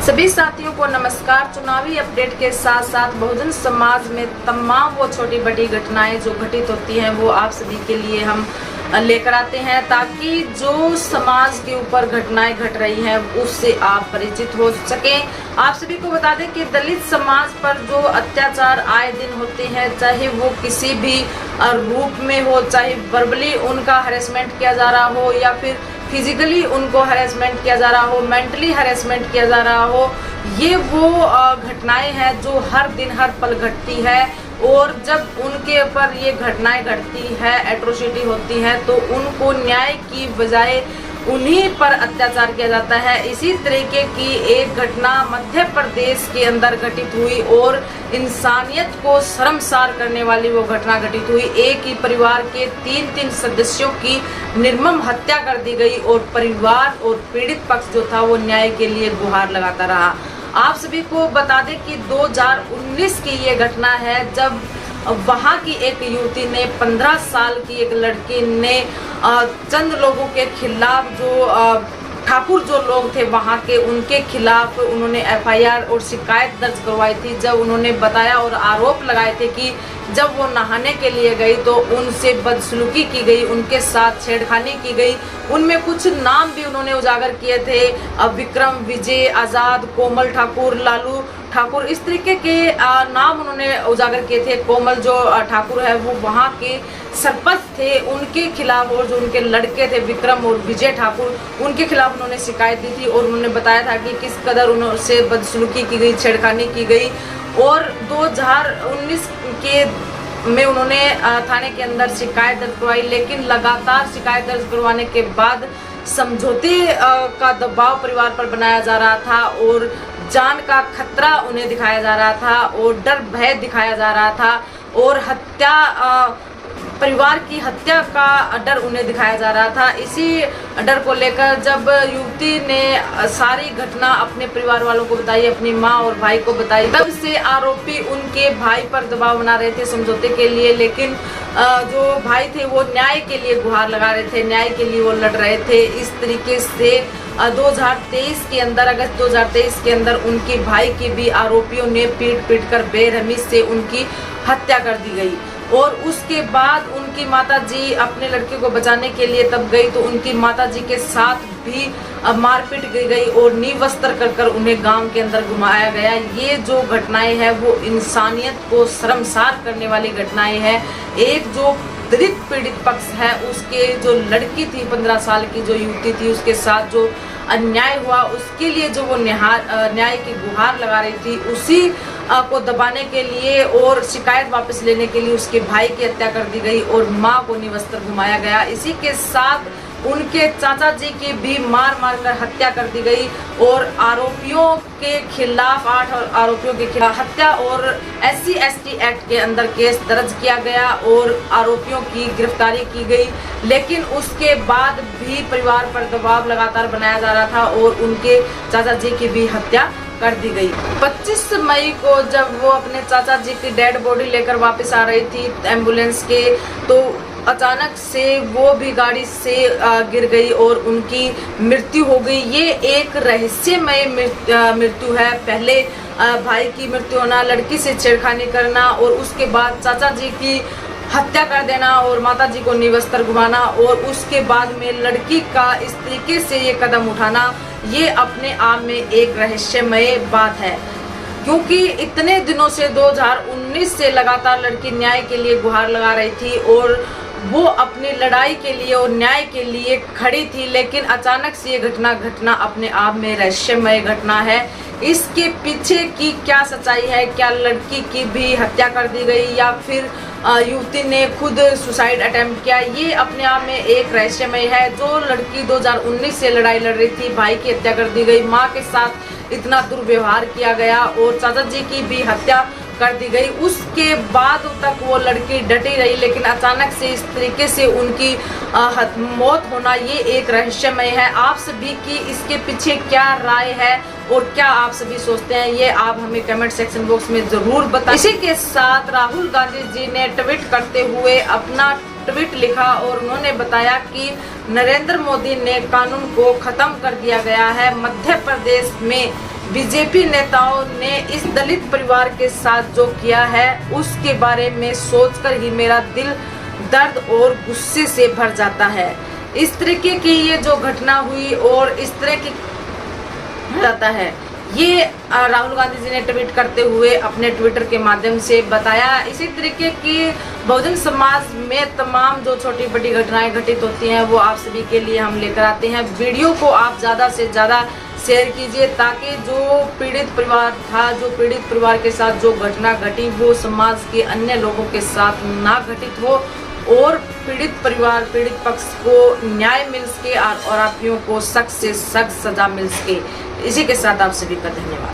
सभी साथियों को नमस्कार। चुनावी अपडेट के साथ साथ बहुजन समाज में तमाम वो छोटी बड़ी घटनाएं जो घटित होती हैं वो आप सभी के लिए हम लेकर आते हैं, ताकि जो समाज के ऊपर घटनाएं घट रही हैं उससे आप परिचित हो सकें। आप सभी को बता दें कि दलित समाज पर जो अत्याचार आए दिन होते हैं, चाहे वो किसी भी रूप में हो, चाहे वर्बली उनका हैरेसमेंट किया जा रहा हो या फिर फिजिकली उनको हैरेसमेंट किया जा रहा हो, मेंटली हैरेसमेंट किया जा रहा हो, ये वो घटनाएं हैं जो हर दिन हर पल घटती है। और जब उनके ऊपर ये घटनाएं घटती है, एट्रोसिटी होती है, तो उनको न्याय की बजाय उन्हीं पर अत्याचार किया जाता है। इसी तरीके की एक घटना मध्य प्रदेश के अंदर घटित हुई और इंसानियत को शर्मसार करने वाली वो घटना घटित हुई। एक ही परिवार के तीन सदस्यों की निर्मम हत्या कर दी गई और परिवार और पीड़ित पक्ष जो था वो न्याय के लिए गुहार लगाता रहा। आप सभी को बता दें कि 2019 की ये घटना है, जब वहाँ की एक युवती ने 15 साल की एक लड़की ने चंद लोगों के खिलाफ, जो ठाकुर जो लोग थे वहाँ के, उनके खिलाफ उन्होंने एफआईआर और शिकायत दर्ज करवाई थी। जब उन्होंने बताया और आरोप लगाए थे कि जब वो नहाने के लिए गई तो उनसे बदसलूकी की गई, उनके साथ छेड़खानी की गई। उनमें कुछ नाम भी उन्होंने उजागर किए थे, विक्रम, विजय, आज़ाद, कोमल ठाकुर, लालू ठाकुर, इस तरीके के नाम उन्होंने उजागर किए थे। कोमल जो ठाकुर है वो वहाँ के सरपंच थे, उनके खिलाफ, और जो उनके लड़के थे विक्रम और विजय ठाकुर, उनके खिलाफ उन्होंने शिकायत दी थी और उन्होंने बताया था कि किस कदर उनसे बदसलूकी की गई, छेड़खानी की गई। और 2019 के में उन्होंने थाने के अंदर शिकायत दर्ज करवाई, लेकिन लगातार शिकायत दर्ज करवाने के बाद समझौते का दबाव परिवार पर बनाया जा रहा था और जान का खतरा उन्हें दिखाया जा रहा था और डर भय दिखाया जा रहा था और परिवार की हत्या का डर उन्हें दिखाया जा रहा था। इसी डर को लेकर जब युवती ने सारी घटना अपने परिवार वालों को बताई, अपनी माँ और भाई को बताई, तब से आरोपी उनके भाई पर दबाव बना रहे थे समझौते के लिए। लेकिन जो भाई थे वो न्याय के लिए गुहार लगा रहे थे, न्याय के लिए वो लड़ रहे थे। इस तरीके से 2023 के अंदर, अगस्त 2023 के अंदर उनके भाई की भी आरोपियों ने पीट कर बेरहमी से उनकी हत्या कर दी गई। और उसके बाद उनकी माताजी अपने लड़के को बचाने के लिए तब गई तो उनकी माताजी के साथ भी मारपीट की गई और निवस्त्र कर उन्हें गांव के अंदर घुमाया गया। ये जो घटनाएं हैं वो इंसानियत को शर्मसार करने वाली घटनाएं हैं। एक जो दलित पीड़ित पक्ष है, उसके जो लड़की थी 15 साल की, जो युवती थी, उसके साथ जो अन्याय हुआ, उसके लिए जो वो न्याय की गुहार लगा रही थी, उसी को दबाने के लिए और शिकायत वापस लेने के लिए उसके भाई की हत्या कर दी गई और मां को निवस्त्र घुमाया गया। इसी के साथ उनके चाचा जी की भी मार कर हत्या कर दी गई और आरोपियों के खिलाफ 8 आरोपियों के खिलाफ हत्या और SC/ST एक्ट के अंदर केस दर्ज किया गया और आरोपियों की गिरफ्तारी की गई। लेकिन उसके बाद भी परिवार पर दबाव लगातार बनाया जा रहा था और उनके चाचा जी की भी हत्या कर दी गई। 25 मई को जब वो अपने चाचा जी की डेड बॉडी लेकर वापस आ रही थी एम्बुलेंस के, तो अचानक से वो भी गाड़ी से गिर गई और उनकी मृत्यु हो गई। ये एक रहस्यमय मृत्यु है। पहले भाई की मृत्यु होना, लड़की से छेड़खानी करना और उसके बाद चाचा जी की हत्या कर देना और माताजी को निवस्त्र घुमाना और उसके बाद में लड़की का इस तरीके से ये कदम उठाना, ये अपने आप में एक रहस्यमय बात है। क्योंकि इतने दिनों से 2019 से लगातार लड़की न्याय के लिए गुहार लगा रही थी और वो अपनी लड़ाई के लिए और न्याय के लिए खड़ी थी, लेकिन अचानक से ये घटना अपने आप में रहस्यमय घटना है। इसके पीछे की क्या सच्चाई है, क्या लड़की की भी हत्या कर दी गई या फिर युवती ने खुद सुसाइड अटेम्प्ट किया, ये अपने आप में एक रहस्यमय है। जो लड़की 2019 से लड़ाई लड़ रही थी, भाई की हत्या कर दी गई, माँ के साथ इतना दुर्व्यवहार किया गया और चाचा जी की भी हत्या कर दी गई, उसके बाद तक वो लड़की डटी रही, लेकिन अचानक से इस तरीके से उनकी मौत होना, ये एक रहस्यमय है। आप सभी की इसके पीछे क्या राय है और क्या आप सभी सोचते हैं, ये आप हमें कमेंट सेक्शन बॉक्स में जरूर बताएं। इसी के साथ राहुल गांधी जी ने ट्वीट करते हुए अपना ट्वीट लिखा और उन्होंने बताया कि नरेंद्र मोदी ने कानून को खत्म कर दिया गया है। मध्य प्रदेश में बीजेपी नेताओं ने इस दलित परिवार के साथ जो किया है उसके बारे में सोचकर ही मेरा दिल दर्द और गुस्से से भर जाता है। इस तरीके की ये जो घटना हुई और इस तरह की जाता है, ये राहुल गांधी जी ने ट्वीट करते हुए अपने ट्विटर के माध्यम से बताया। इसी तरीके की बहुजन समाज में तमाम जो छोटी बड़ी घटनाएं घटित होती हैं वो आप सभी के लिए हम लेकर आते हैं। वीडियो को आप ज़्यादा से ज़्यादा शेयर कीजिए ताकि जो पीड़ित परिवार था, जो पीड़ित परिवार के साथ जो घटना घटी वो समाज के अन्य लोगों के साथ ना घटित हो और पीड़ित परिवार, पीड़ित पक्ष को न्याय मिल सके और आरोपियों को सख्त से सख्त सजा मिल सके। इसी के साथ आप सभी का धन्यवाद।